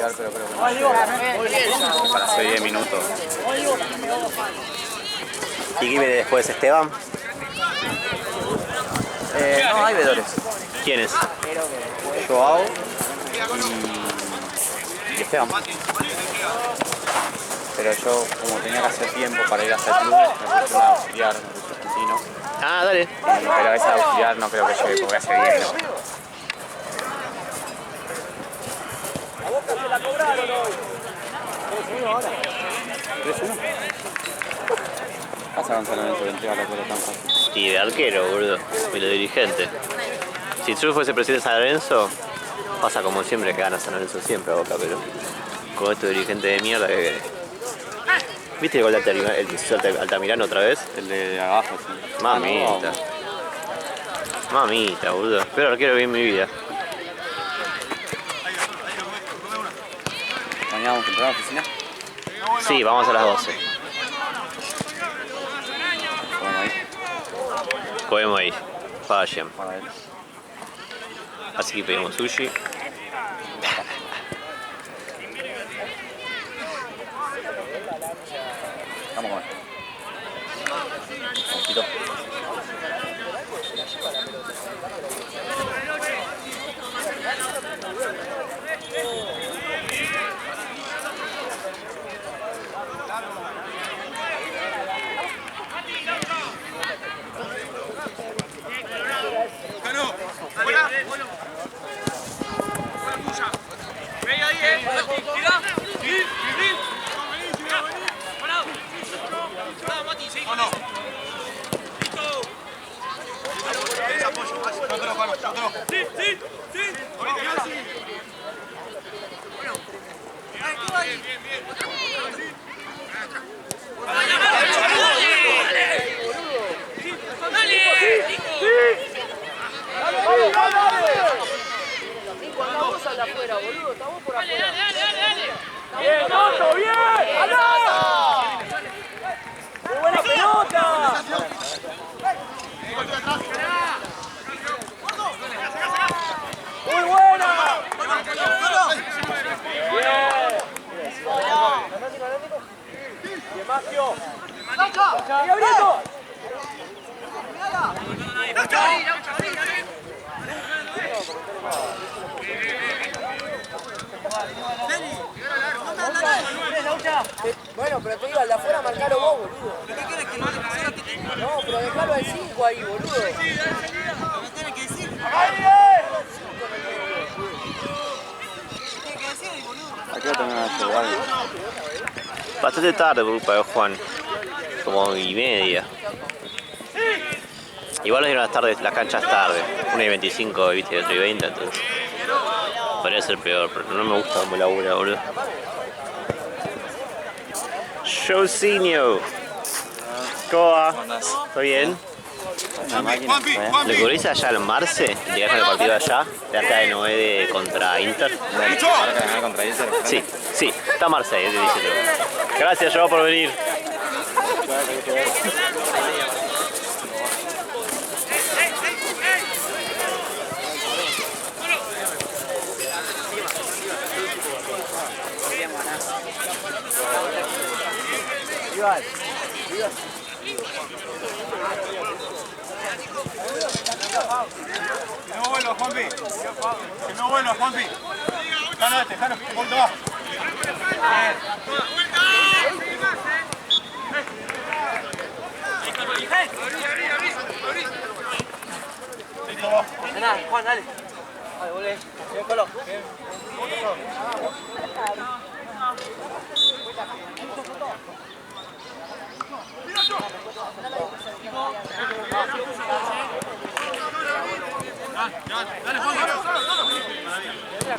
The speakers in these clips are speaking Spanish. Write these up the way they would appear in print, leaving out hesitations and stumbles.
tirar, pero creo que no llegue. Para hacer 10 minutos. ¿Y qué viene después, Esteban? No, hay vedores. ¿Quiénes? Joao y Esteban. Pero yo, como tenía que hacer tiempo para ir a hacer clubes, me puse un auxiliar, me puse argentino. Ah, dale. Pero ese auxiliar no creo que llegue porque hace 10, ¿no? ¿A Boca se la cobraron hoy? 3-1 ahora. 3-1. Pasa Gonzalo en el que entrega la pelota tan fácil. Y de arquero, boludo. Y lo dirigente. Si yo fuese presidente de San Lorenzo, pasa como siempre que gana San Lorenzo siempre a Boca, pero con estos dirigentes de mierda que... ¿Viste el gol de Altamirano otra vez? El de abajo, sí. Mamita. Mamita, boludo. Pero arquero vi en mi vida. Mañana vamos a entrar a la oficina. Sí, vamos a las 12. Bueno, ahí. Comemos ahí. Vayan. Para él. Así que pedimos sushi. Vamos a comer. Un poquito. Afuera, boludo, estamos por afuera. ¡Bien, Otto, bien! ¡Alá! ¡Muy buena pelota! ¡Muy buena! ¡Bien, Maggio! ¡Sigue abriendo! Bueno, pero te digo, al de afuera marcalo vos, boludo. ¿Qué querés que lo No, pero dejalo al 5 ahí, boludo. ¿Qué tenés que decir? ¿A qué hora también van a llegar? Bastante tarde para Juan. Como 1:30. Igual nos dieron las canchas tarde. 1:25, viste, y 8:20, entonces. Podría ser peor, pero no me gusta como labura, boludo. Showcinio. ¿Cómo va? ¿Todo bien? Una máquina. ¿Le cubrís allá al Marce? ¿Llegás con el partido allá? De acá de Noé contra Inter. ¿Para ganar contra Inter? Sí, sí, está Marce, te dice todo. Gracias, Joao, por venir. Que no vuelva, Juanpi. Que no vuelva, Juanpi. Jano, Jano, un poquito más. Listo, vos. Juan, dale. Dale, volvé. Bien, Colo.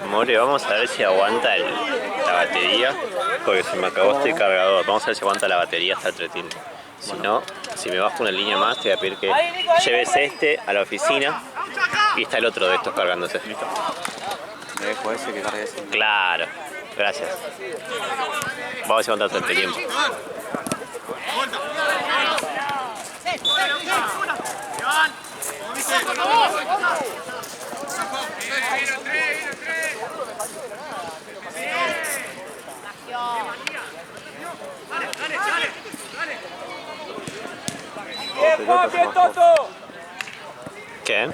More, vamos a ver si aguanta la batería, porque se me acabó este cargador. Vamos a ver si aguanta la batería hasta el tretín. Si no, si me bajo una línea más, te voy a pedir que lleves este a la oficina y está el otro de estos cargándose. Me dejo ese que cargue ese. Claro, gracias. Vamos a ver si aguanta todo este tiempo. pelotas son más cosas. ¿Qué?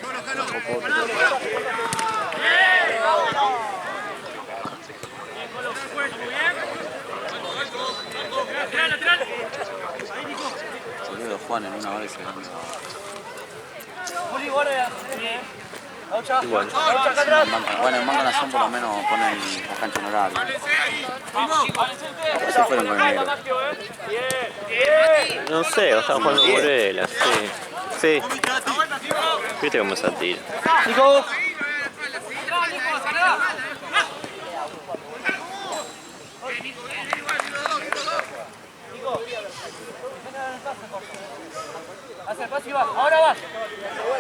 Boludo, Juan en una hora y se gana. Y bueno, Bueno, en Manca Nación por lo menos ponen la cancha en horario. Se fueron con el negro. no sé, estaba jugando Morela, sí. Sí. Viste cómo se tira. Nico. Hace el pase y va. Ahora va.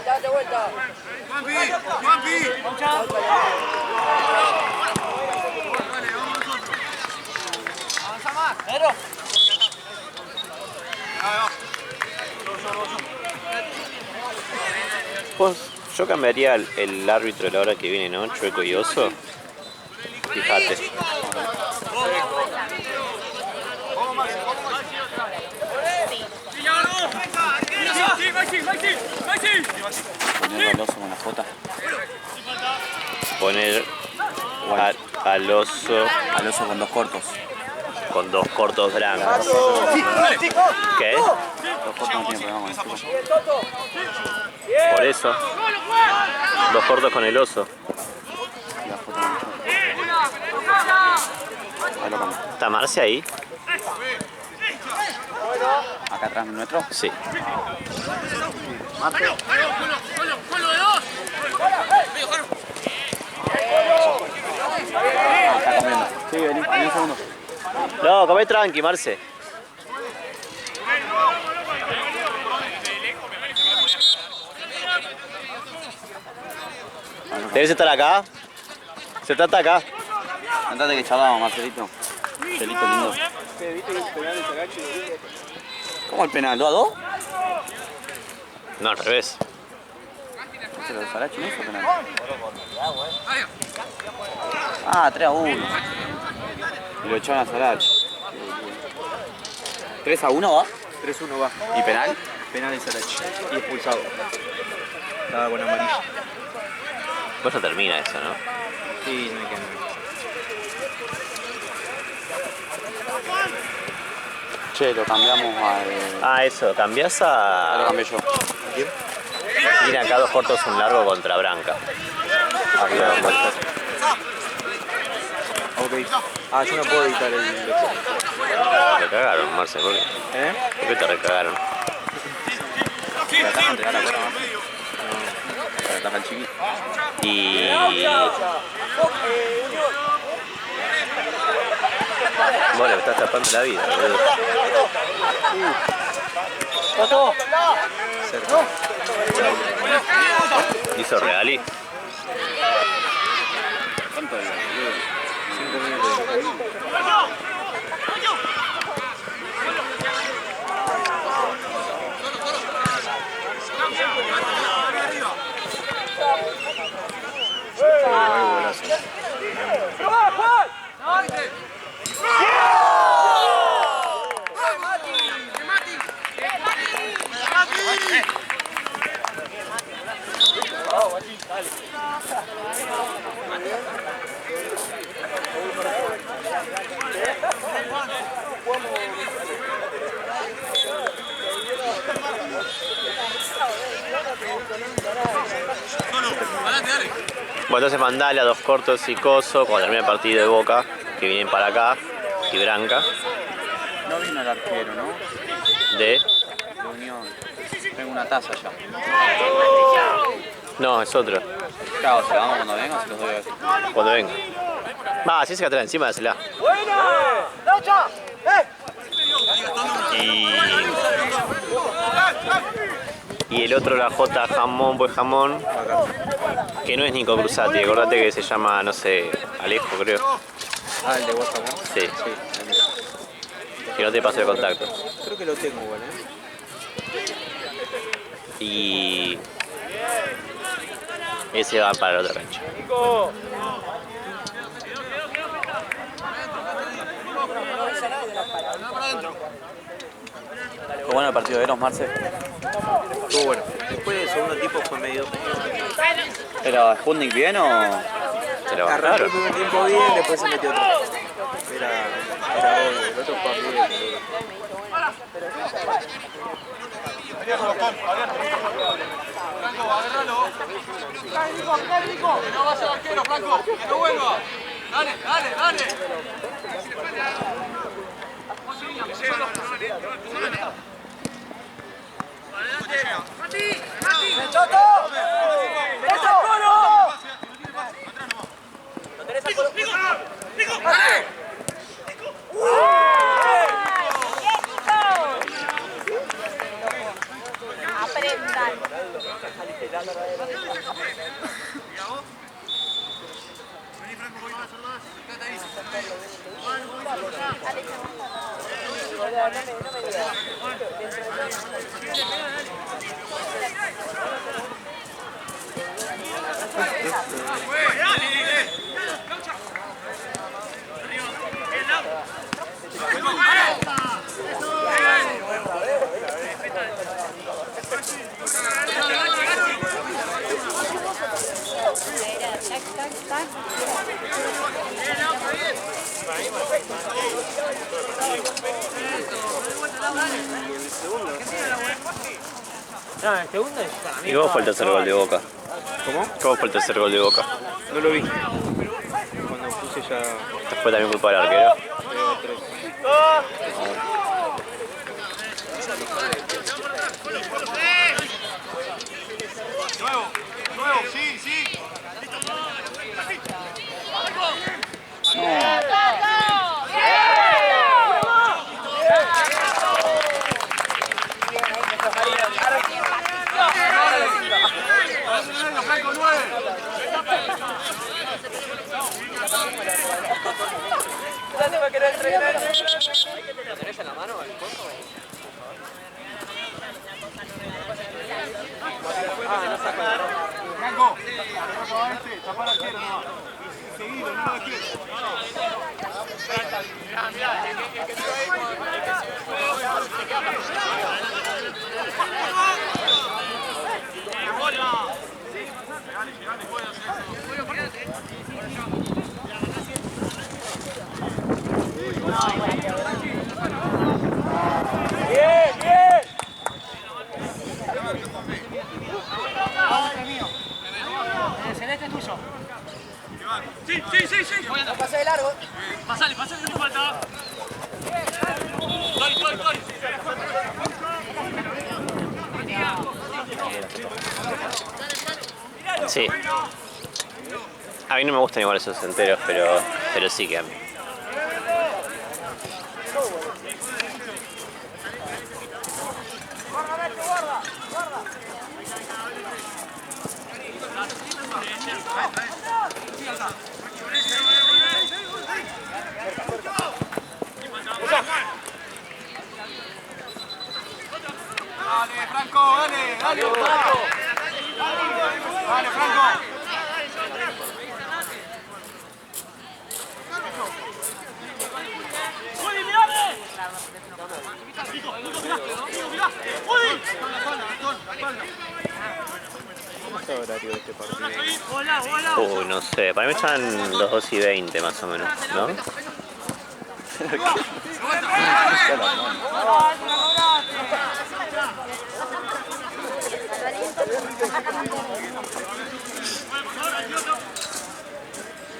Date vuelta. Juanpi. Avanza más. Pedro. Pues yo cambiaría el árbitro de la hora que viene, ¿no? Chueco y Oso. Fíjate. Poner el oso con la jota. Poner al Oso Al oso con dos cortos. con dos cortos blancos. ¿Qué? Dos cortos no tienen problema con eso. Por eso. Dos cortos con el Oso. Y la jota con el Ahí lo cambio. ¿Está Marce ahí? Acá atrás nuestro. Sí. Mate. Está comiendo. Sí, vení un segundo. No, come tranqui, Marce. ¿Debes estar acá? Se trata acá. Andate que charlamos, Marcelito. Marcelito lindo. ¿Cómo el penal? ¿2 a 2? No, al revés. ¿No se lo de Sarachi no hizo penal? Ah, 3 a 1. Y lo echaron a Sarachi. 3 a 1 va. 3-1 va. ¿Y penal? Penal de Sarachi. Y expulsado. Estaba con amarilla. Pues no termina eso, ¿no? Sí, no hay que... Che, lo cambiamos al... Ah, eso. Cambiás Lo a... cambié yo. Tiene acá dos cortos, un largo contra Branca. Ok. Ah, yo no puedo editar el... Te cagaron, Marce, ¿por qué? ¿Eh? ¿Por qué te recagaron? Para atacar, te da la cuerda, ¿no? Para atacar el chiquito. Y... Bueno, me estás tapando la vida, boludo. ¿Hizo Reali? ¿Cuánto es? 5 minutos. Bueno, entonces mandale a dos cortos y Coso cuando termine el partido de Boca, que vienen para acá, y Branca, No vino el arquero, ¿no? de... De Unión. Tengo una taza ya. No, es otro, Claro, se la damos cuando venga o se los doy a veces. cuando venga. Va, si es que atrás, encima dásela. Y el otro, la J Jamón, pues Jamón, que no es Nico Cruzati, acordate que se llama, no sé, Alejo, creo. Ah, el de WhatsApp. Sí, Sí. que no te pase el contacto. Creo que lo tengo igual, Y ese va para la otra cancha. ¿Fue bueno el partido de Eros, Marce? Estuvo bueno. Después del segundo tiempo fue medio... ¿Era Sputnik bien o...? Se lo Arrancó bajaron. el primer tiempo bien, después se metió otro. Era el otro partido. Que no vaya el arquero, Franco. Que no vuelva. Dale, dale, dale. Aprendan. No, el segundo es para mí. ¿Y cómo fue el tercer gol de Boca? ¿Cómo? ¿Cómo fue el tercer gol de Boca? No lo vi. Cuando puse ya... ¿Fue también culpa del arquero? Nuevo, sí, sí. Franco, 9. Ya te va a querer entrenar. ¿Tenés en la mano el coso? Franco, tapar al arquero nomás. Seguido, no lo dejes. Bien, bien. El celeste es tuyo. Sí, sí, sí, sí. No pasé de largo. Pasale, pasale, no te falta. Tori. Sí. A mí no me gustan igual esos enteros, pero sí que a mí. Dale, Franco, dale, dale, Franco. Dale, Franco. ¿Cómo está el horario de este partido? Uy, no sé, para mí están los 2:20 más o menos, ¿no?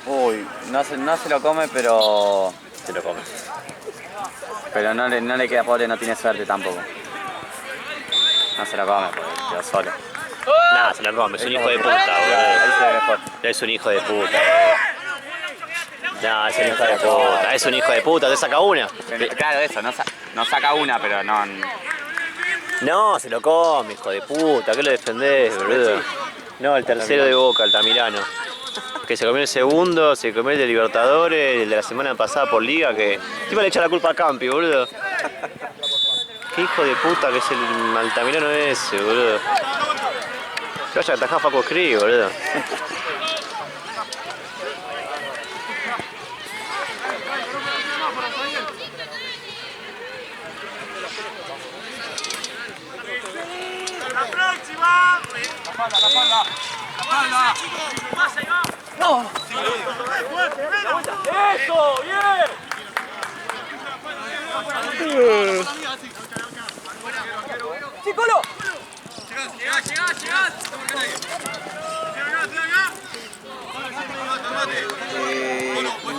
Uy, no se lo come, pero... Se lo come. Pero no le queda pobre, no tiene suerte tampoco. No se lo come, porque quedó solo. Nada, se lo come, es un hijo de puta, Ahí se ve mejor. boludo. Es un hijo de puta. No, es un hijo de puta, es un hijo de puta, te saca una. Claro, eso, no saca una, pero no... No, se lo come, hijo de puta, ¿qué lo defendés, boludo? No, el tercero de Boca, Altamirano. Que se comió el segundo, se comió el de Libertadores, el de la semana pasada por Liga, que encima le echa la culpa a Campi, boludo. Qué hijo de puta que es el Altamirano ese, boludo. Que vaya a atajar a Facu Escri, boludo. No. ¡Eso! ¡Bien! ¡Chicolo!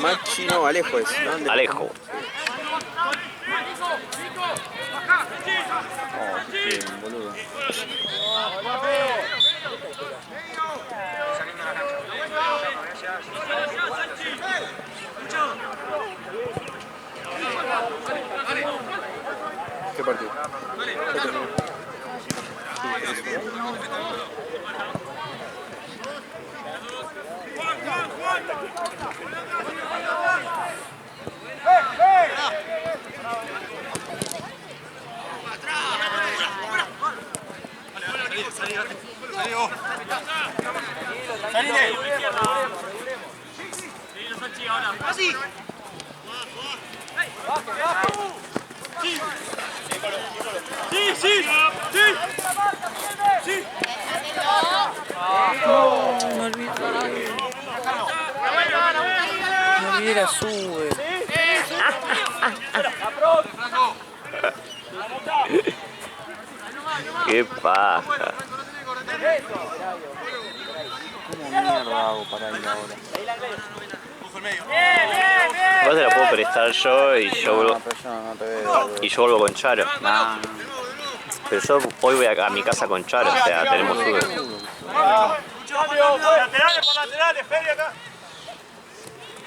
Machi no, Alejo es. ¿No? Alejo. Oh, qué bien, boludo. ¿Qué partido? No, me olvidé. Me olvidé la sube. Qué paja. ¿Cómo mierda hago para ir ahora? Vos te la puedo prestar yo y yo No, vuelvo, pero yo no te veo, boludo. y yo vuelvo con Charo. Nah, Pero yo hoy voy a mi casa con Charo, o sea, tenemos sube. Laterales por laterales, Fede acá.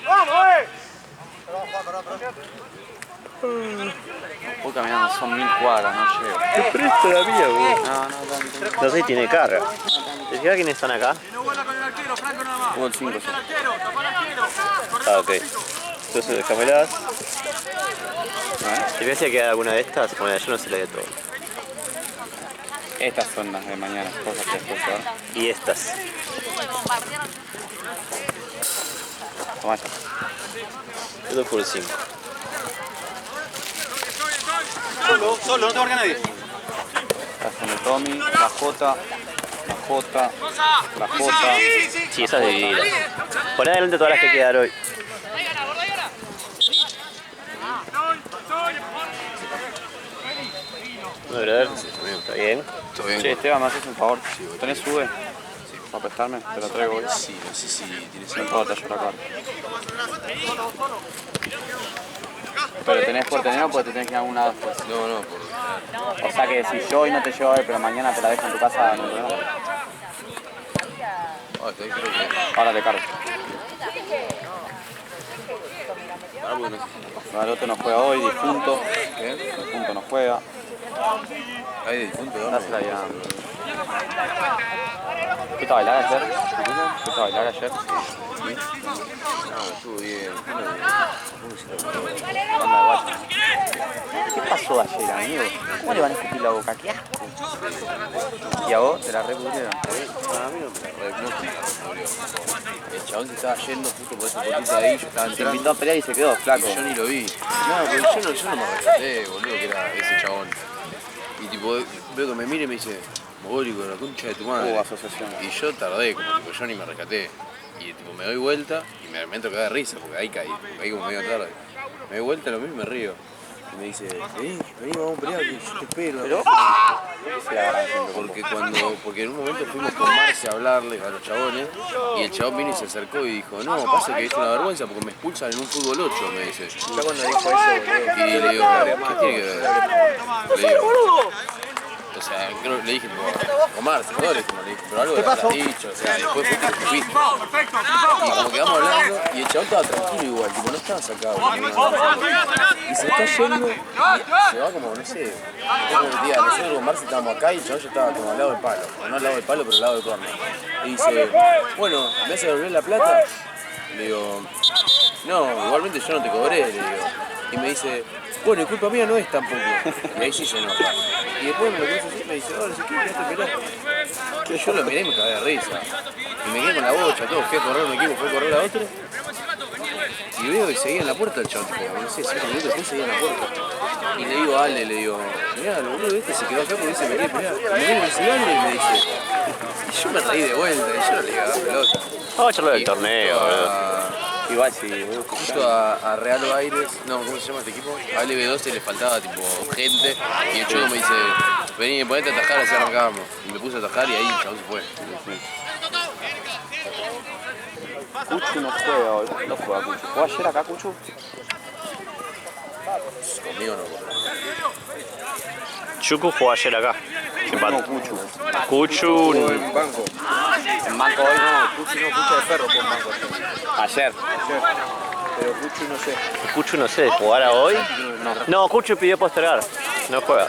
¡Vamos, voy caminando, son 1000 cuadras, no llego. Te presto la mía, güey. No, No sé si tiene carga. ¿Te fijas quiénes están acá? No vuela con el arquero, Franco nada más. Tengo el 5 ya. Arquero, tapá al arquero. Ah, ok. Entonces, déjamelas. Si ves que hay alguna de estas, bueno, yo no sé la de todo. Estas son las de mañana, cosas que después se van. Y estas. Toma ya. Yo 2 por 5. Solo, no te marca nadie. Estas son de Tommy, la J, la J, la J. Sí, esas divididas. Pon adelante todas las que quedan hoy. No, brother. Está bien. ¿Todo bien? Che, Esteban, ¿me haces un favor? ¿Tenés sube? ¿Para prestarme? Te lo traigo hoy. Sí, no sé si tienes No importa, yo la cargo. Pero tenés por tener o porque te tenés que ir a algún lado después. No, no, por... O sea que si yo hoy no te llevo hoy, pero mañana te la dejo en tu casa, no hay problema. Ah, creo que... Ahora te cargo. Ahora porque no sé. Garoto no juega hoy, difunto. Difunto no juega. Hay de difunto, ¿no? Dásela ya. ¿Fuiste a bailar ayer? ¿Fuiste a bailar ayer? No, estuvo bien. Onda, guacho. ¿Qué pasó ayer, amigo? ¿Cómo le van a escupir la boca? ¡Qué asco! ¿Y a vos? ¿Te la repudrieron? A mí no me el chabón se estaba yendo justo por esa puertita ahí, yo estaba Se entrando. invitó a pelear y se quedó, flaco. Yo ni lo vi. No, porque yo no me respeté, boludo, que era ese chabón. Y tipo, veo que me mira y me dice, mogólico, la concha de tu madre. Asociación. Y yo tardé, como tipo, yo ni me rescaté. Y tipo, me doy vuelta y me entro a cagar de risa, porque ahí caí, porque ahí como medio tarde. Me doy vuelta, lo mismo y me río. Y me dice, vení, vamos a pelear, que yo te espero. ¿Pero? Porque en un momento fuimos con Marce a hablarle a los chabones y el chabón vino y se acercó y dijo, no, pasa que es una vergüenza porque me expulsan en un fútbol 8, me dice. Ya cuando dijo eso, boludo. Y le digo, ¿qué tiene que ver? Le digo, o sea, creo, le dije, tipo, Omar, todos le dijimos, le dije, pero algo le habrás dicho, o sea, después fue que te fuiste. Y como quedamos hablando, y el chabón estaba tranquilo igual, tipo, no estaba sacado. Y se está yendo, y se va como, no sé, como, tía, nosotros con Marce estábamos acá y el chabón ya estaba como al lado del palo, o no al lado del palo, pero al lado del córner. Y dice, bueno, ¿me hace devolver la plata? Le digo, no, igualmente yo no te cobré, le digo. Y me dice, bueno, y culpa mía no es tampoco. Y ahí sí se enoja. Y después me lo cruzo así y me dice, ahora si quieres quedate pelado. Que yo lo miré y me cagué de risa. Y me quedé con la bocha, todo, fui a correr un equipo, fui a correr a otro. Y Y veo que seguía en la puerta el chabón, tipo, no sé, 5 minutos después seguía en la puerta. Y le digo a Ale, le digo, mirá, el boludo este se quedó acá porque dice, mirá, mirá. Y me viene y me dice, Ale, y me dice. Y yo me reí de vuelta, y yo no le digo, da pelota. Vamos a echarlo del torneo, boludo. Igual si Justo a Real Baires, no, ¿cómo se llama este equipo? A LB12 le faltaba tipo gente y el chico me dice, vení, ponete a atajar, así arrancábamos. Y me puse a atajar y ahí el chabón se fue. Cuchu no juega hoy, no juega Cuchu. ¿Jugó ayer acá Cuchu? Conmigo no, boludo. Chucu jugó ayer acá. No, Cuchu. Cuchu. En banco. En banco hoy no, Cuchu no, Cuchu de perro fue en banco. Ayer. Pero Cuchu no sé. Cuchu no sé, ¿jugará hoy? No, Cuchu pidió postergar. No juega.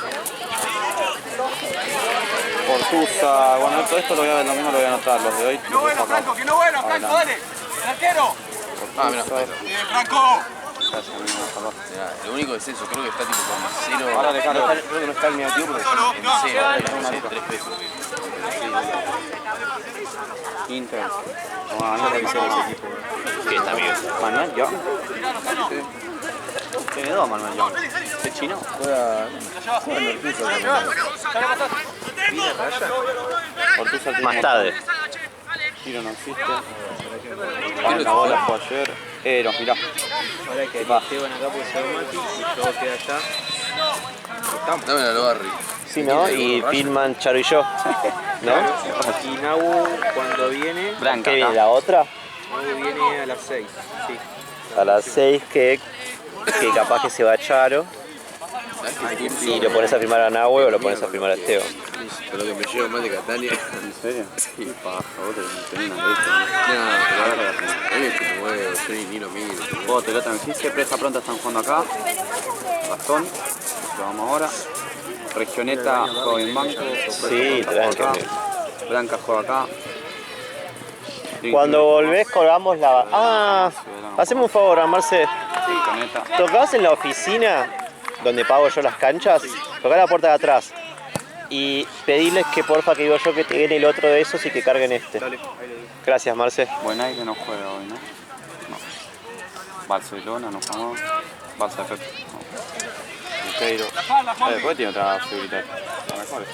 Portusa, bueno, todo esto lo voy a ver, el domingo lo voy a anotar, los de hoy. Que no vuela, Franco, que no vuela, Franco, dale. El arquero. Ah, mirá, Bien, Franco. mirá, lo único es eso, creo que está tipo con 0. Ahora Alejandro, creo que no está el negativo porque No, En no, 0, no, no sé, 3 pesos. Inter. No, no lo dice ese equipo. Que está bien. Manuel Young. Tiene dos Manuel Young. ¿Es chino? Juega en el piso también. Portusa tiene Más tarde. Tiro no existe. Quiero La bola fue ayer. Eros, mirá. Ahora que Esteban acá puede ser Mati y yo quedé allá. Dámela a lo Barry. Sí, ¿no? Y Pilman, Charo y yo. ¿No? Y Nau cuando viene, Branca ¿Qué viene? acá. ¿La otra? Nau viene a las 6. Sí. A las 6 que capaz que se va Charo. ¿Sabes qué? Y lo pones a firmar a Nahue o lo pones a firmar a Esteban. Con lo que me llevo más de Catania. ¿En serio? Sí, paja, vos tenés una leche. No, pero ahora a mí es que huevo, yo ni lo miro. Juego pelota en sí, presta pronta están jugando acá. Bastón, lo vamos ahora. Regioneta juega en banco. Sí, tranqui. Blanca juega acá. Cuando volvés colgamos la... Ah, haceme un favor, Marce. Regioneta. ¿Tocás en la oficina donde pago yo las canchas? Tocá la puerta de atrás. Y pedirles que porfa que digo yo que te den el otro de esos y que carguen este. Dale, ahí le digo. Gracias, Marce. Buen aire no juega hoy, ¿no? No. Barcelona no jugamos. Barça efecto. No. Miqueiro. Después tiene otra figurita. La mejor es.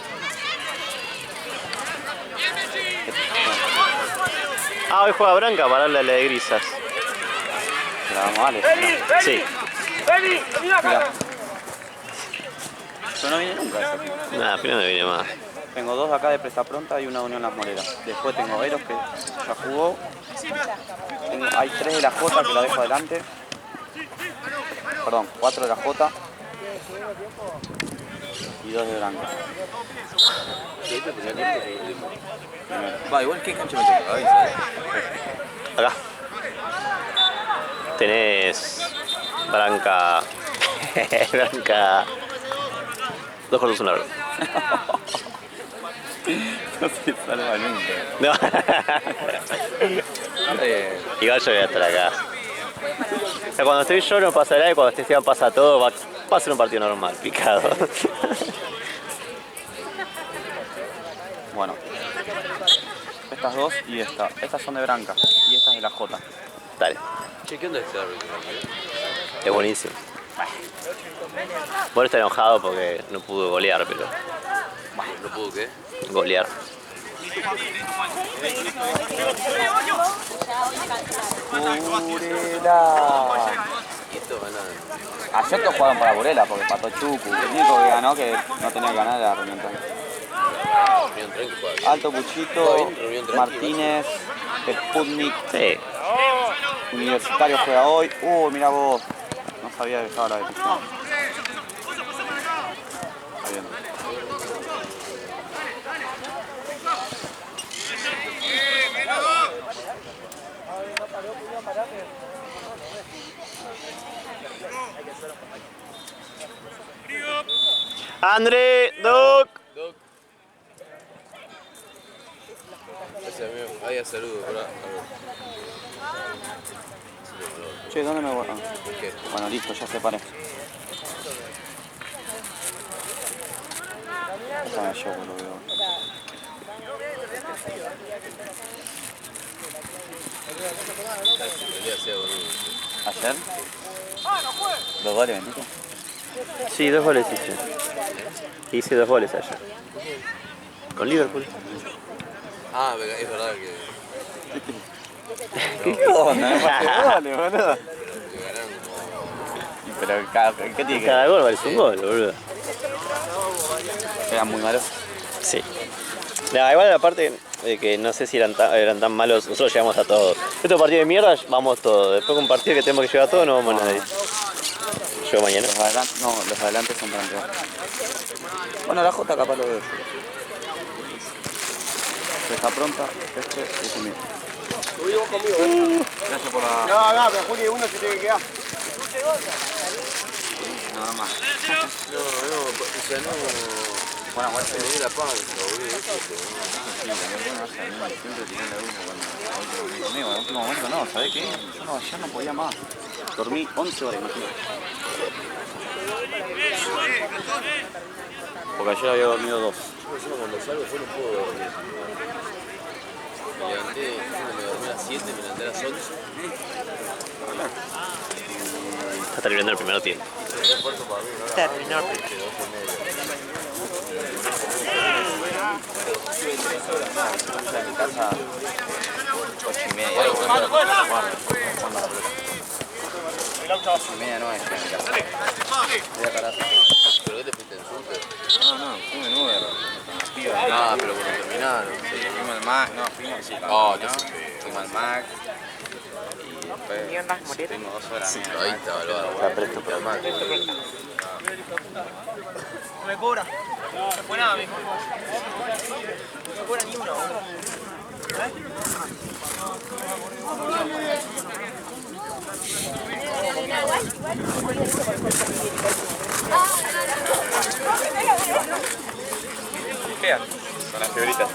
Ah, hoy juega Branca para darle a la de Grisas. Se la damos a Ale. Sí. Mirá. Yo no vine nunca a esa figura. Nada, pero no viene más. Tengo dos acá de Presta Pronta y una de Unión Las Moreras. Después tengo Eros que ya jugó. Hay 3 de la J que la dejo adelante. Perdón, 4 de la J. Y 2 de Branca. Va, igual qué cancha me toca, ahí, ¿sabes? Acá. Tenés Branca. Branca. 2 cortos, un largo. No se salva nunca. No. Igual yo voy a estar acá. O sea, cuando estoy yo no pasa nada y cuando esté Esteban pasa todo, va a ser un partido normal, picado. Bueno. Estas dos y esta. Estas son de Branca y estas de la J. Dale, Che, ¿qué onda este árbitro? es buenísimo. Bueno, está enojado porque no pudo golear, pero... ¿No pudo qué? Golear. Burela. Y esto gana. Ayer todos jugaron para Burela porque pató Chucu. El único que ganó que no tenía que ganar era Reunión Tranqui. Reunión Tranqui juega bien. Alto Puchito, Martínez, Sputnik, Sí. Universitario juega hoy. Mira vos. No sabía que estaba la decisión. Está bien. André, Doc. Gracias, amigo. Vaya saludos, bro. Che, ¿dónde me voy? Ah. ¿Qué? Bueno, listo, ya se paré. Déjame yo, boludo. El día sea, boludo. ¿Ayer? ¿2 goles metiste? Sí, 2 goles hice. Hice 2 goles ayer. Con Liverpool. Ah, es verdad que ¿Qué onda? No pasé goles, boludo. ganaron Pero, ¿qué tiene que Cada ver? gol vale un gol, boludo. Eran muy malos. Sí. No, igual la parte de que no sé si eran tan malos, nosotros llegamos a todos. Estos partidos de mierda, vamos todos. Después con un partido que tenemos que llegar a todos, no vamos a nadie. Yo mañana. Los de adelante son para entregar. Bueno, la J capaz lo veo yo. Está pronta, este es el mío. Gracias por la... No, pero Juli, uno se tiene que quedar. Nada más. No, o sea, no. Buena muerte. Se me dio la pausa, boludo. Siempre tirando uno cuando... En el último momento no, ¿sabés qué? Yo no, ayer no podía más. Dormí 11 horas, imagínate. Porque ayer había dormido 2. Yo cuando salgo yo no puedo dormir. Me levanté, me dormí a las 7, me levanté a las 11. Está terminando el primer tiempo. Terminó. En mi casa, 8:30. 8:30 no es en mi casa. Voy a Caraza. ¿Pero qué te fuiste en súper? No, fuimos en Uber. Ah, pero cuando terminaron. Fuimos al Mac, no, fuimos Oh, ¿no? Fuimos al Mac. Y después estuvimos 2 horas. Ahí estaba el bar. Está presto para más. No me cobra. No fue nada, mijo. No me cobra ni uno. Fea, con las figuritas.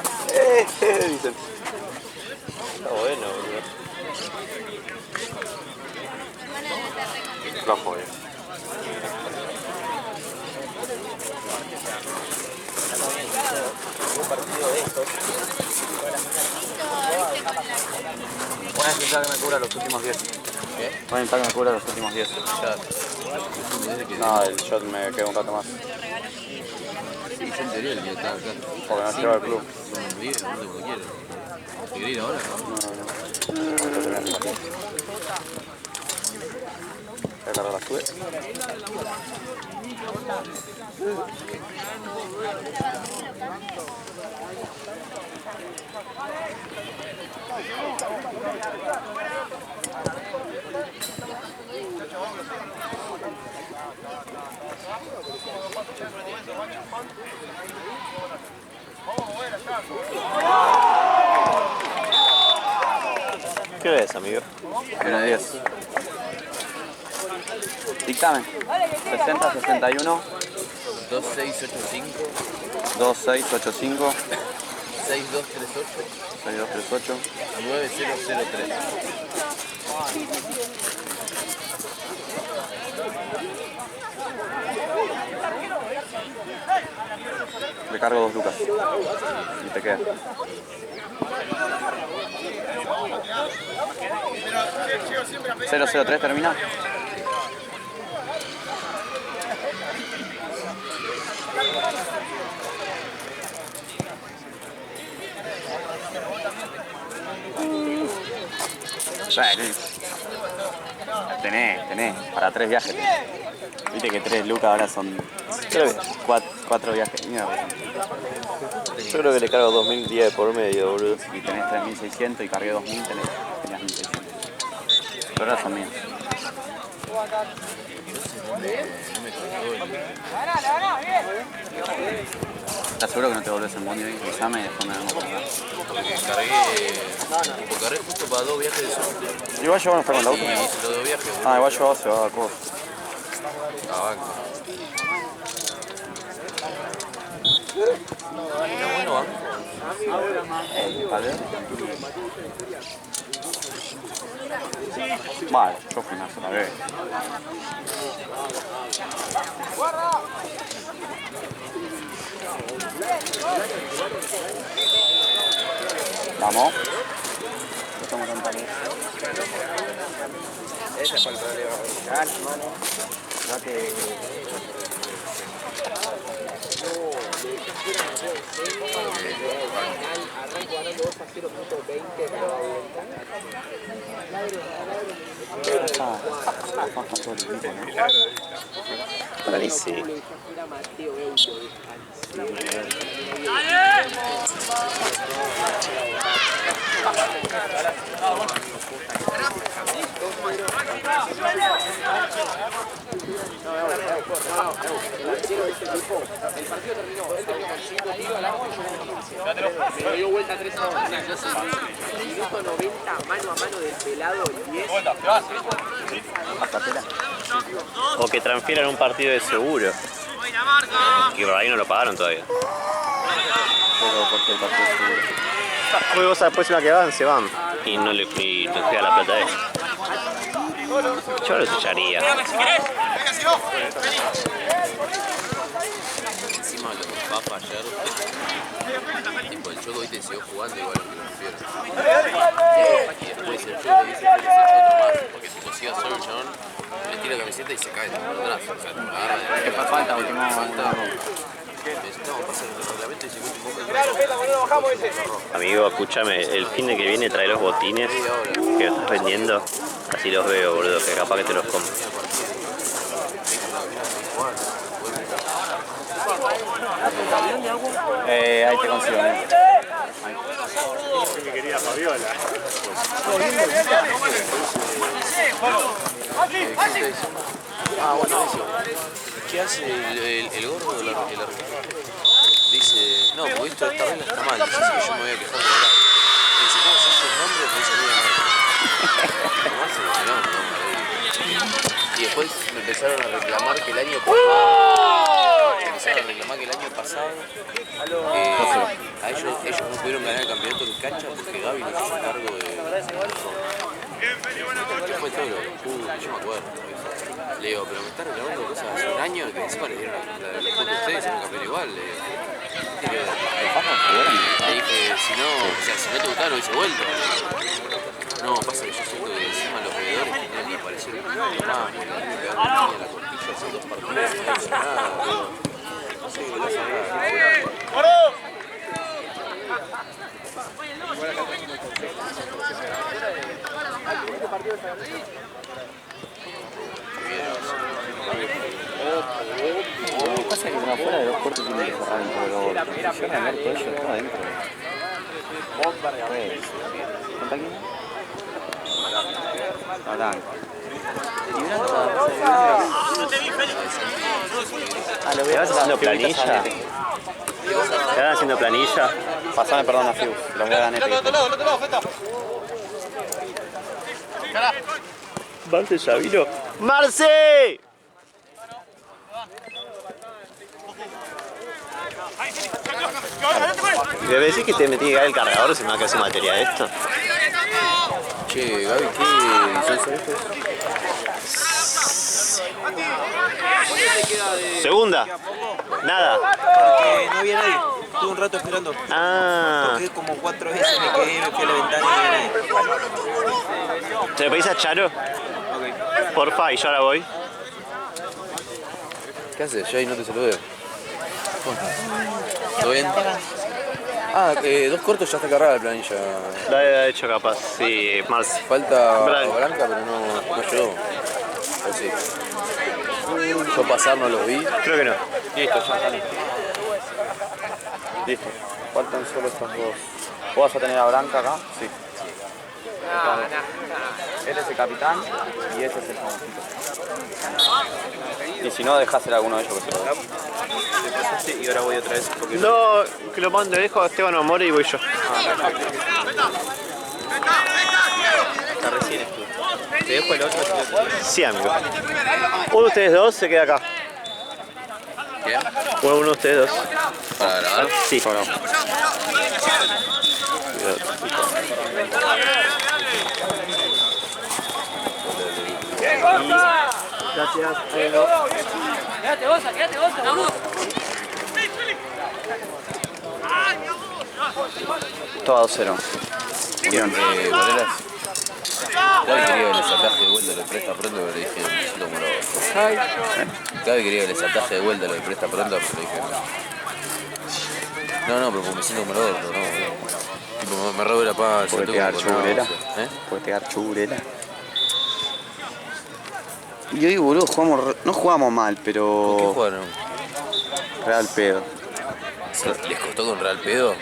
dicen. Está bueno, boludo. Flojo, Un partido de estos. Voy a intentar que me cubra los últimos 10. ¿Qué? Voy a intentar que me cubra los últimos 10. No, el shot me queda un rato más. Sí, yo enteré el día estaba acá. Porque no llevo al club. Son 10, no tengo quiero. ¿Te querés ir ahora? Voy a cargar la sube. ¿Qué ves, amigo? 1-10. Dictamen. 60, 61, 2685 2685, 6238 6238. 9003. Le cargo 2 lucas. Y te queda. ¿003 termina? Tenés, para 3 viajes. Viste que 3 lucas ahora son 4 viajes. Mierda. Yo creo que le cargo 2010 por medio, boludo. Y tenés 3.600 y cargué 2.000, tenías 1.600. Pero ahora son míos. ¿Estás seguro que no te volvés en bondi hoy? Avísame y después me vamos a cargar. Porque cargué justo para 2 viajes de sur. Igual yo no está con la auto. Y hice los 2 viajes, boludo. Ah, igual yo se va a Cos. Ah, banco. No, bueno, banco. Vale, yo fui una sola vez. Vamos. No estamos tan tarde. ese fue el problema. Hermano, no te... Para mí sí. El partido terminó, él terminó con 5 tiros al arco y yo con 15. Pero dio vuelta 3 a 1. Minuto 90, mano a mano del pelado y 10. O que transfieran un partido de seguro. Y por ahí no lo pagaron todavía. Pero porque el partido es seguro. Luego la próxima que van, se van. Y no le queda la plata a él. Yo lo echaría. Encima los Papa ayer, tipo el Choco, viste, siguió jugando igual que lo refiero. Y después el Choco dice que se otro más, porque tipo sigue a solo el chabón, le tira la camiseta y se cae por atrás. O sea, agarra de la falta, última falta. Necesitamos pasar el reglamento y se mete un poco de Amigo, escúchame, el fin de que viene trae los botines que estás vendiendo. Así los veo, boludo, que capaz que te los compro. Ahí te consigo, Que quería Fabiola. Ah, bueno, eso. ¿Qué hace el gordo del arquero? Dice, no, porque esta regla está mal, dice que yo me voy a quejar de la dice, ¿cómo se hace el nombre? Me dice, voy a marcar. ¿Cómo hace? Y después me empezaron a reclamar que el año pasado, a ellos no pudieron ganar el campeonato en cancha porque Gaby no se hizo cargo de... ¿Qué fue todo lo que yo me acuerdo? Le digo, pero me están reclamando cosas hace un año que encima les dieron los puntos a ustedes y un campeón igual. Le dije, si no te gustaba no hubiese vuelto. No, pasa que yo siento que encima los jugadores tenían que aparecer un poquito más, porque tienen que dar la cortilla hace 2 partidos, no hizo nada, no sé qué pasa nada. Lo que pasa es que como afuera de los cortes tienen que cerrar dentro de los golpes. Si yo ganar todo eso, está adentro. ¿Contra quién? Blanco. ¿Te vas haciendo planilla? ¿Te van haciendo planilla? Pasame, perdón, a Fiu. Lo voy a ganar. Marce ya vino. ¡Marce! Debe decir que te metí que caer el cargador si me va a quedar sin batería de esto. Che, Gaby, ¿qué licencia esto es? Segunda. Nada. Porque no había nadie. Estuve un rato esperando. Ah. Toqué como 4 veces, me quedé, me fui a la ventana y no había nadie. ¿Te lo pedís a Charo? Ok. Porfa, y yo ahora voy. ¿Qué haces? Yo ahí no te saludé. ¿Todo bien? Ah, 2 cortos ya está cargada la planilla. Lo había hecho capaz, sí, Marce. Falta Blanca. Blanca, pero no llegó. O sí. Yo pasar no los vi. Creo que no. Listo, ya está listo. Listo. Faltan solo estos dos. ¿Vos vas a tener a Blanca acá? Sí. Él es el capitán y ese es el famosito. Y si no, dejáselo a alguno de ellos que se lo dé. Te pasaste y ahora voy otra vez. Porque No, que lo mando, dejo a Esteban Amore y voy yo. está recién estuvo. Te dejo el otro. Sí, amigo. Uno de ustedes dos se queda acá. ¿Qué? Uno de ustedes dos. ¿Para grabar? Sí. Gracias. Quédate Bosa, boludo. Todo a 2-0. ¿Vieron Boleras? Cada vez quería que le saltaje de vuelta lo de presta pronto, pero le dije, me siento como loco. Cada vez quería que le saltaje de vuelta lo de presta pronto, pero le dije, no, pero porque me siento como loco, no. Tipo, me robo la paz. ¿Puede pegar churela? ¿Puede pegar churela? Y hoy, boludo, no jugamos mal, pero... ¿Con qué jugaron? Real pedo. ¿Les costó con Real pedo?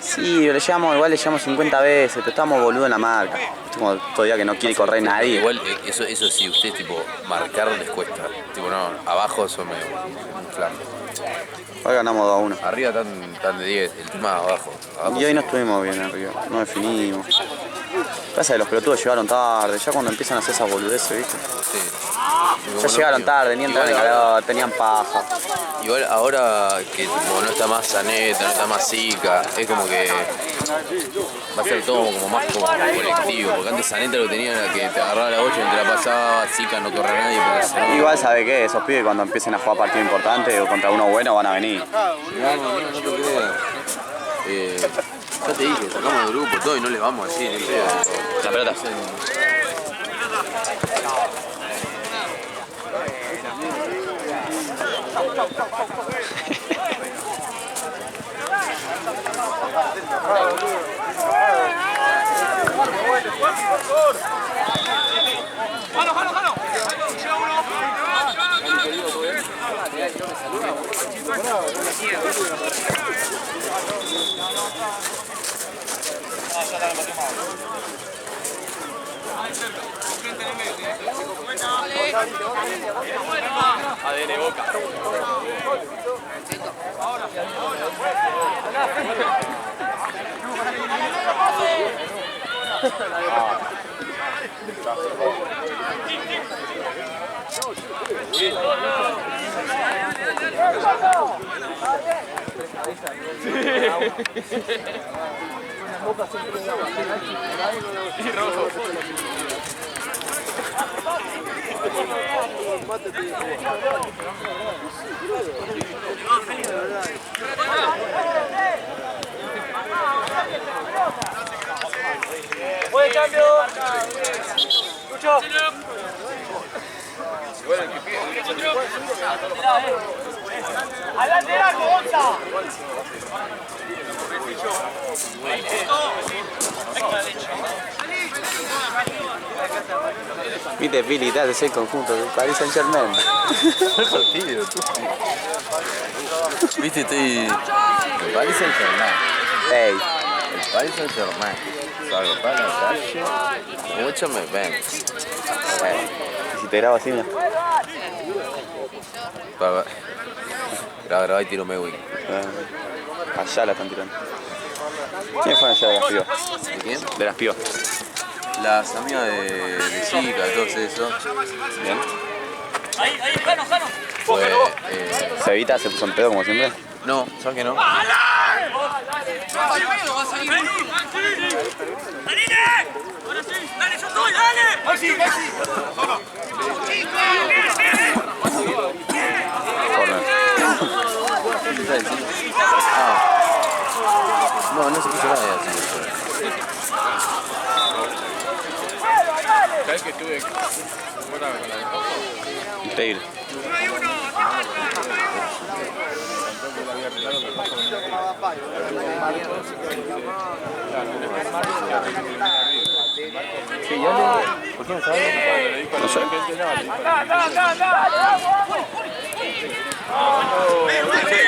Sí, igual le llevamos 50 veces, pero estamos boludo en la marca. Como todavía que no quiere correr nadie. Igual, eso sí, ustedes tipo, marcar les cuesta. Tipo, no, abajo son medio un flan. Hoy ganamos 2-1. Arriba tan de 10, el tema abajo. Y hoy no estuvimos bien arriba, no definimos. Pasa que los pelotudos llegaron tarde, ya cuando empiezan a hacer esas boludeces, ¿viste? Sí. Ya llegaron tarde, ni entraron en calor, tenían paja. Igual ahora que tipo, no está más Zaneta, no está más Zika, es como que va a ser todo como más como colectivo. Porque antes Zaneta lo tenía era que te agarraba la bocha y te la pasaba, Zika no corre nadie porque se no... Igual sabe que esos pibes cuando empiecen a jugar partidos importantes o contra uno bueno van a venir. No te creas. Ya te dije, sacamos el grupo todo y no les vamos a decir ni pedo. La pelota. ADN Boca. Buen cambio. Lucho. ¡Al lateral, Gonza! Viste, Pili, te haces el conjunto del Paris Saint-Germain. ¿Cuál partido? Viste, estoy... El Paris Saint-Germain. Ey, El Paris Saint-Germain. Salgo para la calle. Mucho me ven. y si te grabo así, mira. Graba y tiro Mewing. Allá la están tirando. ¿Quién fue allá de las pibas? ¿De quién? De las pibas. Las amigas de Chica, todos esos. Bien. Ahí, Jano. Fue... Cevita se puso en pedo como siempre. no, ¿sabes que no? ¡Dale, yo estoy, dale! Corner. ¿Qué está diciendo? No se puso nada de así. ¿Sabes que estuve fuera con la de Coco? Increíble. Sí, ya le... ¿Por qué me estaba hablando? No sé.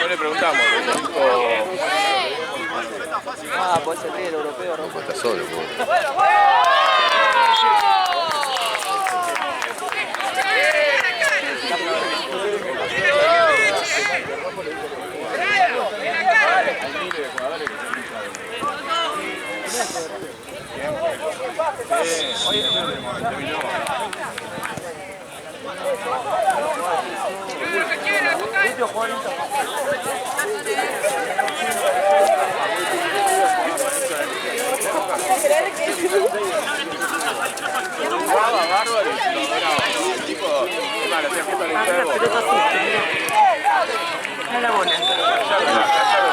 No le preguntamos, Puede ser el europeo, ¿no? Está solo, po.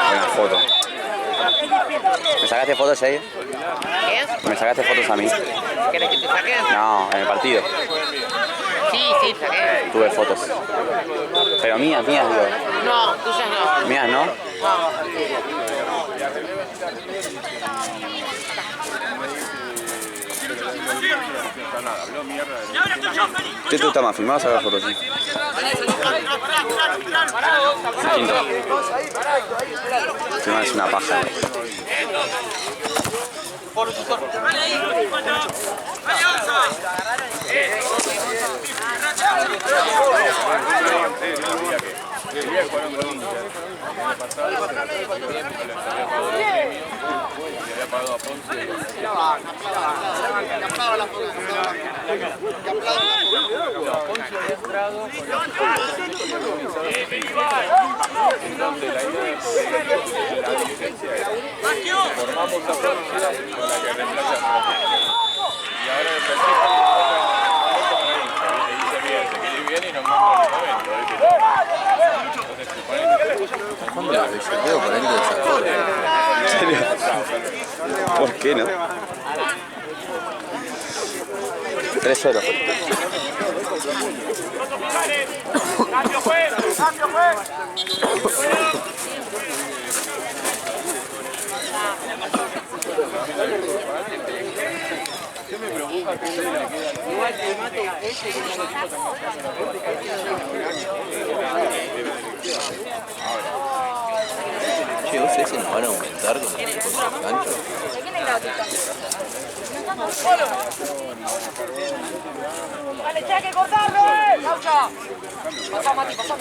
Buena foto. ¿Me sacaste fotos, Jair? ¿Qué? ¿Me sacaste fotos a mí? ¿Querés que te saque? No, en el partido. Sí, saqué. Tuve fotos. Pero mías, digo. No, tuyas no. Mías, ¿no? ¿Qué te gusta más? ¿Filmar o sacar fotos? ¿Sí? Distinto. Filmar es una paja. Formamos a Ponce con la que reemplaza a Francisco. Y ahora el perfil se viene y nos manda el momento. ¿Cuándo la ves? Veo por ahí de esa cosa. ¿En serio? ¿Por qué no? 3-0. ¡Cambio, juez! ¡Cambio, juez! ¿Qué me preocupa que se le queda? Igual que mate ese Che, ¿vos sabés si nos van a aumentar con los ganchos? ¡Dale, che, hay que cortarlo, ¡Laucha! Pasá, Mati, pasá.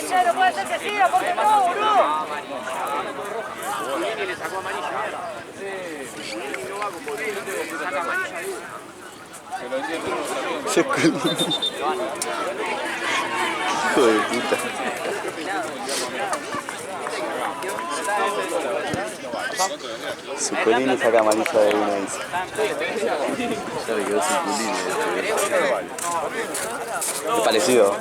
Che, no puede ser que siga, porque no, boludo. Le sacó amarilla. No va con Bolívar, le saca amarilla. Hijo de puta. Sucolini saca amarilla de una vez. Ya le quedó Suculini. Es parecido.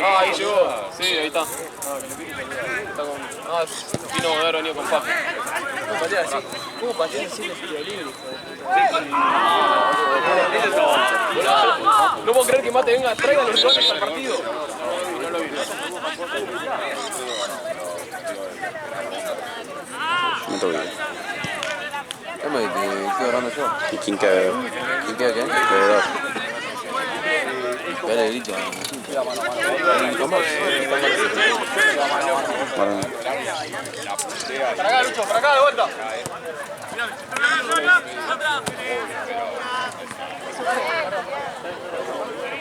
Ah, ahí llegó. Sí, ahí está. Vino a haber venido con Paco. ¿Cómo patear así los tiros libres? No puedo creer que Mate venga, traiga los rivales al partido. No lo vi. Me toco bien. ¿Qué hablando yo? ¿Y quién queda? ¿Quién queda qué? Veedor. Espera, grito. Bueno. Para acá, Lucho, para acá, de vuelta.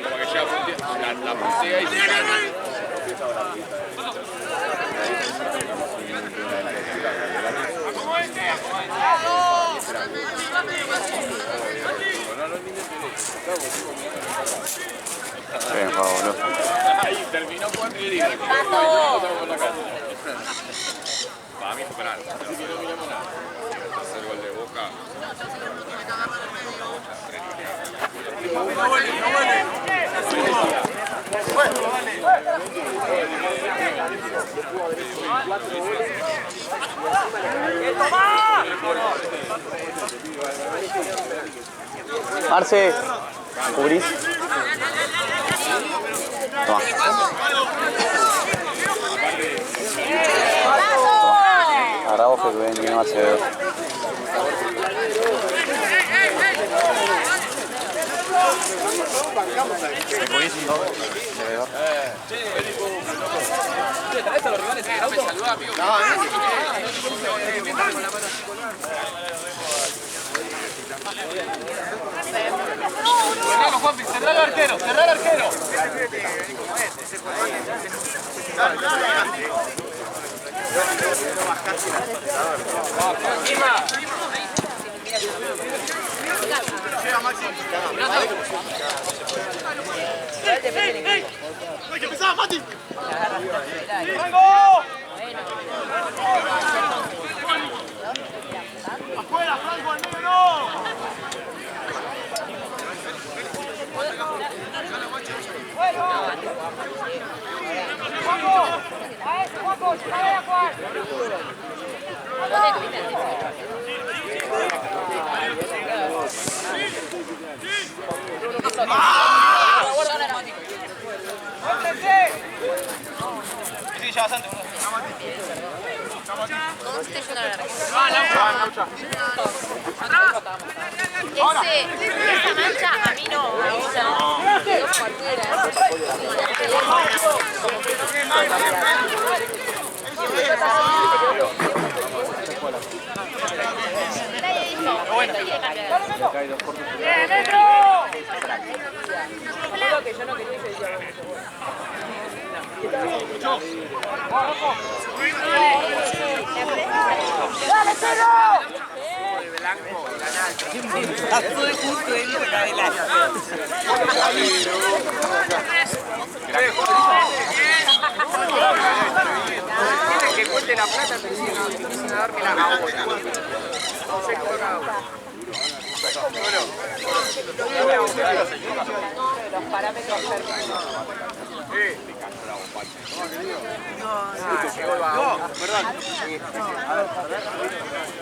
Como que llega la puntea y se Bien, fabuloso. ahí terminó 4 y digo. Para mí fue penal. Así que no miramos nada. Hacer gol de Boca. No vuelve. Marce, ¿cubrís? Toma. Ahora vos que ven, viene Marce. Cerrar al arquero, cerrar al arquero. ¡Afuera, Franco, al medio no! Sí, ya bastante, boludo. Esa mancha a mí no me gusta. Fue justo él con adelante. Tienen que cuente la plata, pero si no empiezan a darme la ahora. No sé cómo cada uno. Los parámetros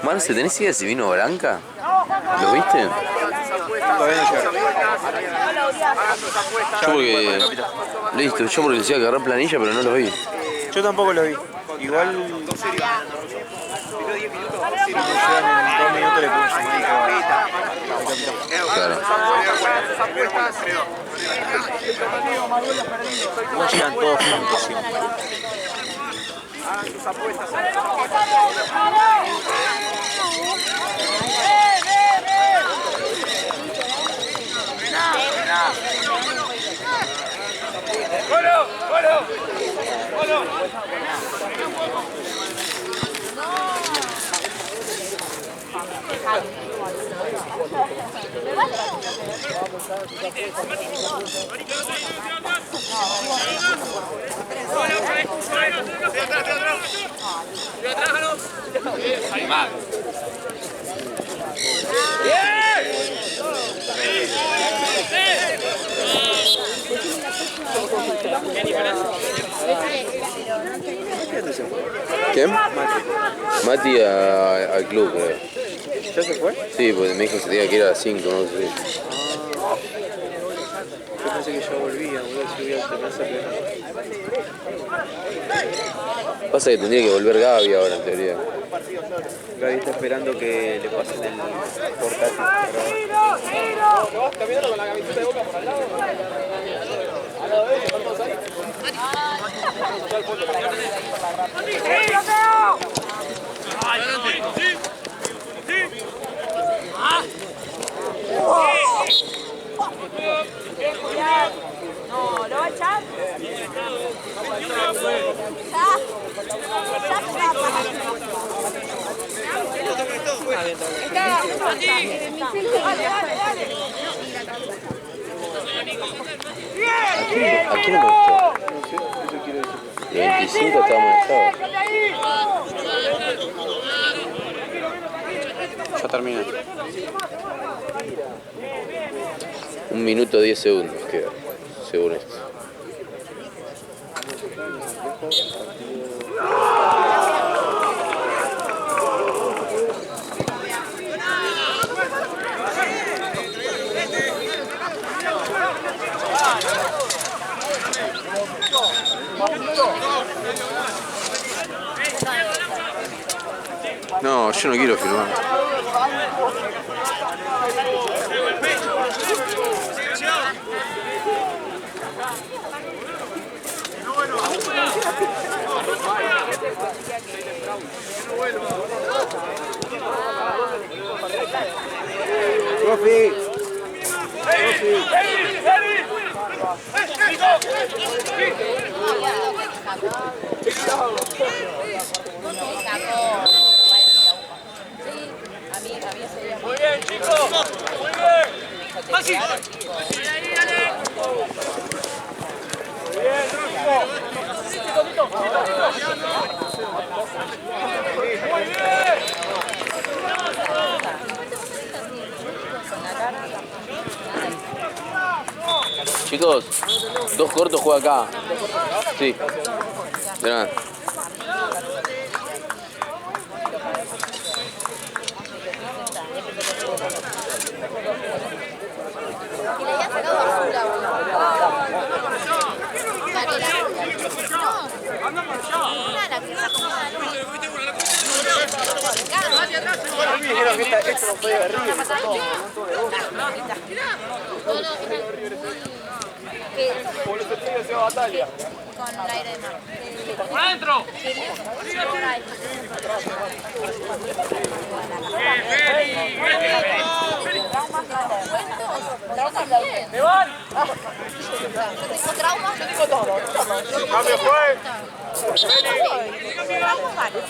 Marce, ¿tenés idea si vino Branca? ¿Lo viste? Yo porque... Listo, yo porque decía que agarrar planilla, pero no lo vi. Yo tampoco lo vi. Igual... Si no llegan en 2 minutos le pongo Claro. no llegan todos juntos siempre. ¿Quién? Mati al club, creo. ¿Ya se fue? Sí, porque me dijo que se tenía que ir a las 5, no sé. Yo pensé que ya volvía, boludo, si voy a terminar esa. Pasa que tendría que volver Gaby ahora, en teoría. Gaby está esperando que le pasen el portátil. ¿Vas caminando con la camiseta de Boca por al lado? ¿Al lado de él? ¿Están todos ahí? No, ¿lo va a echar? ¿A quién me gustó? El 25 estaba molestado. Ya terminé. 1 minuto 10 segundos queda, según esto. No, yo no quiero filmar. ¡Profi! Muy bien, chicos. Muy bien. Chicos, 2 cortos juega acá. Sí. De nada. Y le había sacado basura, boludo. La pizza comida no. Me dijeron que esto no puede ver río. Como los testigos de batalla. Con el aire de mar. ¡Adentro! ¡Me van! Yo tengo traumas. Yo tengo todo. ¡Cambio juez! Traumas varios.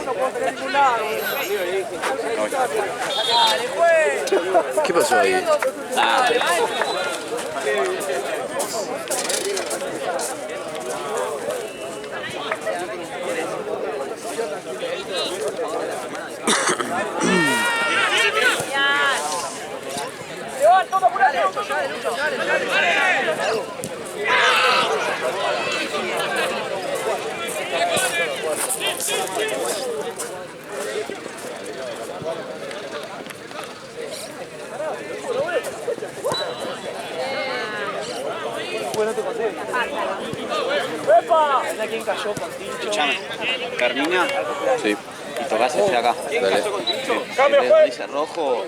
No puedo tener ningún lado. Dale, pues. ¿Qué pasó ahí? Toma, apurate. Bueno, te conté. ¡Epa! ¿Sabes quién cayó con Tincho? Escuchame, Carmina, Sí. y tocás ese de acá. Dale. ¡Cambio, El juez! dice rojo.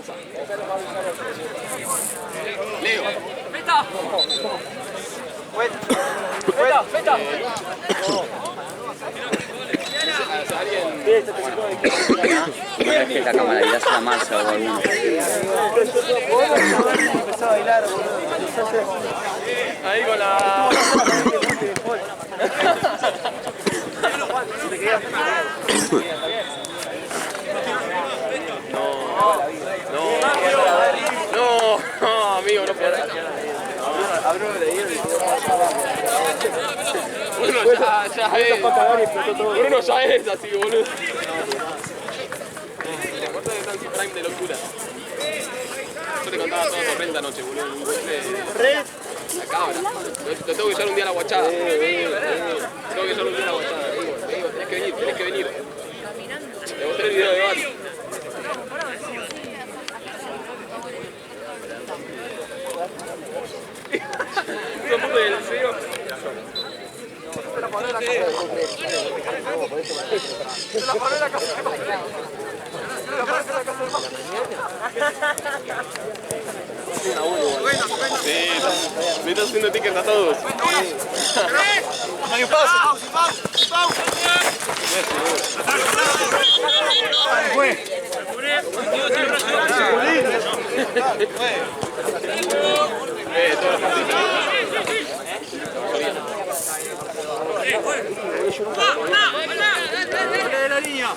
¡Feta! ¡Feta! ¿No crees que la camaralidad sea Marcia o alguno? Empezó a bailar, ahí con la... No, amigo, no puedo. Bruno ya es. Bruno ya es así, boludo. Las cosas están en prime de locura. Yo te contaba todo corriente anoche, boludo. La cabra. Lo tengo que llevar un día a la guachada. Tengo que llevar un día a la guachada. Te digo, tenés que venir. Te mostré el video de Bati. Son puto del CEO. Sí, me estás haciendo tickets a todos. ¡Mario, pausa! la línea!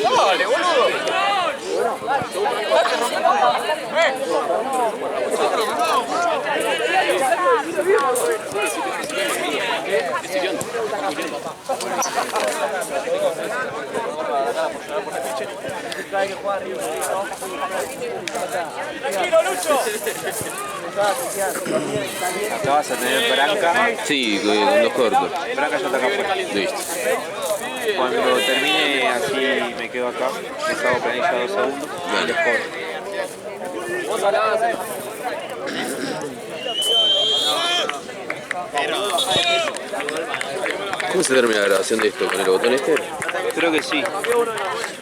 ¡Dale, boludo! ¡Tranquilo, Lucho! Acá vas a tener branca. Sí, con 2 cortos. Branca ya está acá afuera. Listo. Cuando termine así me quedo acá, les hago planilla 2 segundos y les cobro. ¿Cómo se termina la grabación de esto? ¿Con el botón este? Creo que sí.